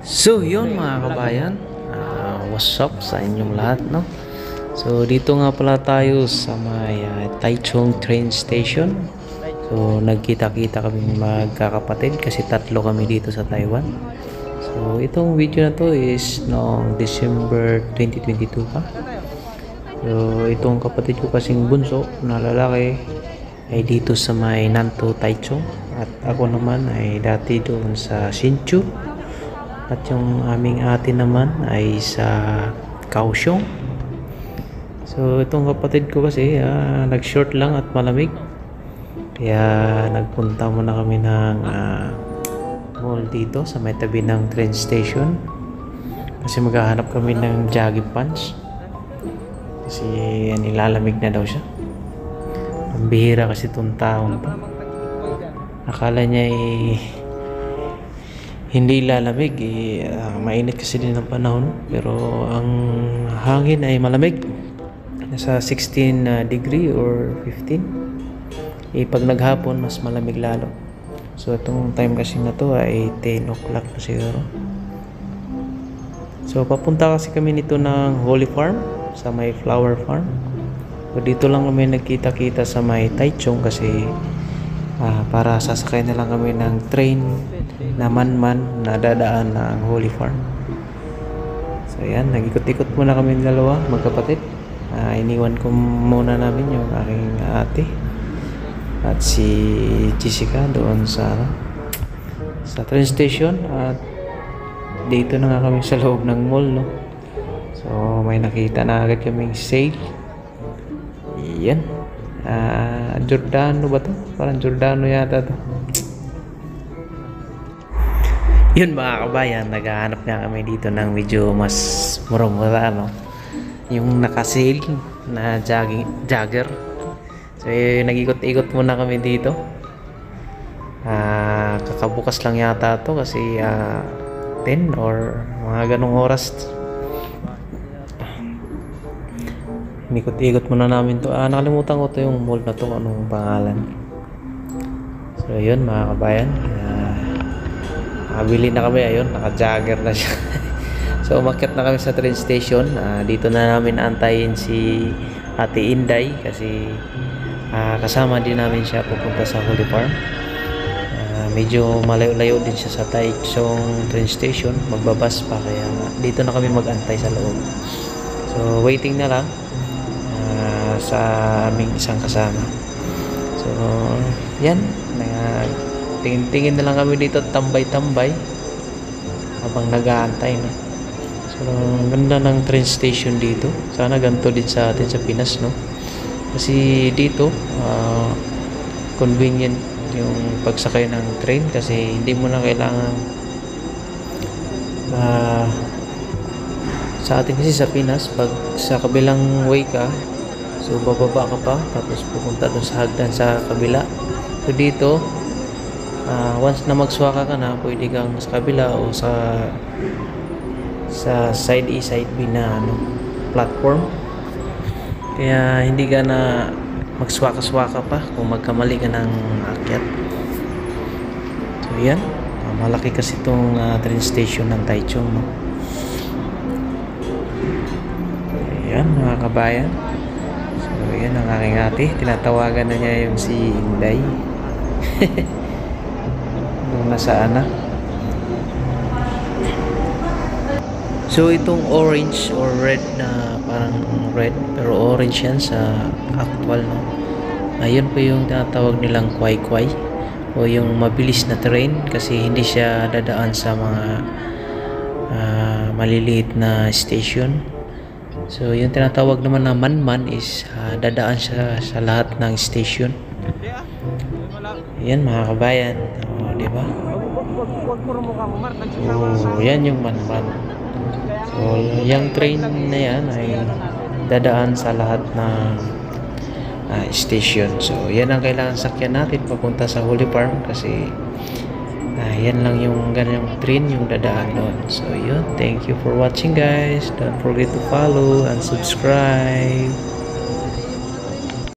So yun mga kabayan, what's up sa inyong lahat, no? So dito nga pala tayo sa may Taichung train station. So nagkita-kita kami magkakapatid kasi tatlo kami dito sa Taiwan. So itong video na to is noong December 2022 pa. So itong kapatid ko kasing bunso na lalaki ay dito sa may Nantou Taichung, at ako naman ay dati doon sa Hsinchu, at yung aming ate naman ay sa Kaohsiung. So itong kapatid ko kasi nag-short lang at malamig, kaya nagpunta muna kami ng mall dito sa may tabi ng train station kasi maghahanap kami ng jogging pants kasi nilalamig na daw siya. Ang bihira kasi itong taon to, akala niya hindi lalamig, mainit kasi din ang panahon, pero ang hangin ay malamig, nasa 16 degree or 15. Pag naghapon mas malamig lalo. So itong time kasi na to ay 10 o'clock na siguro. So papunta kasi kami nito ng Holy Farm sa may flower farm. So dito lang kami nagkita-kita sa may Taichung kasi para sasakay na lang kami ng train na man-man na dadaan ng Holy Farm. So yan, nag-ikot-ikot muna kami dalawa magkapatid. Iniwan ko muna namin yung aking ate at si Jessica doon sa train station, at dito na nga kami sa loob ng mall, no? So may nakita na agad kaming sale. Yan, Giordano ba to? Parang Giordano yata to. Yun mga kabayan, naghahanap nga kami dito ng medyo mas mura-mura, no? Yung naka-sale na jogger. So nag-ikot-ikot muna kami dito. Kakabukas lang yata to kasi 10 or mga ganong oras. Ikot-ikot muna namin to. Nakalimutan ko to yung mall na to, anong pangalan. So yun mga kabayan, nakabili na kami. Ayun, naka-jogger na siya. So umakyat na kami sa train station. Dito na namin antayin si Ate Inday kasi kasama din namin siya pupunta sa Holy Farm. Medyo malayo-layo din siya sa Taichung train station, magbabas pa, kaya dito na kami mag-antay sa loob. So waiting na lang sa aming isang kasama. So yan, tingin-tingin na lang kami dito, tambay-tambay habang nag-aantay na. So ang ganda ng train station dito. Sana ganito din sa atin sa Pinas, no? Kasi dito convenient yung pagsakay ng train kasi hindi mo na kailangan sa atin kasi sa Pinas, pag sa kabilang way ka, so bababa ka pa tapos pupunta dun sa hagdan sa kabila. So dito once na magswaka ka na, pwede kang sa kabila o sa side A side B na platform, kaya hindi ka na magswaka-swaka pa kung magkamali ka ng akyat. So yan, malaki kasi itong train station ng Taichung, no? Yan mga kabayan. So yan ang aking ate, tinatawagan na niya yung si Inday. Nung nasaan na. So itong orange or red na parang red pero orange yan sa actual, no? Ayun po yung tinatawag nilang kwai-kwai o yung mabilis na train kasi hindi siya dadaan sa mga maliliit na station. So yung tinatawag naman na man-man is dadaan siya sa lahat ng station. Yan mga kabayan, di ba? So yan yung man-man. So yung train na yan ay dadaan sa lahat ng station. So yan ang kailangan sakyan natin papunta sa Holy Farm kasi yan lang yung ganyang train yung dadaan doon. So yun, thank you for watching guys. Don't forget to follow and subscribe.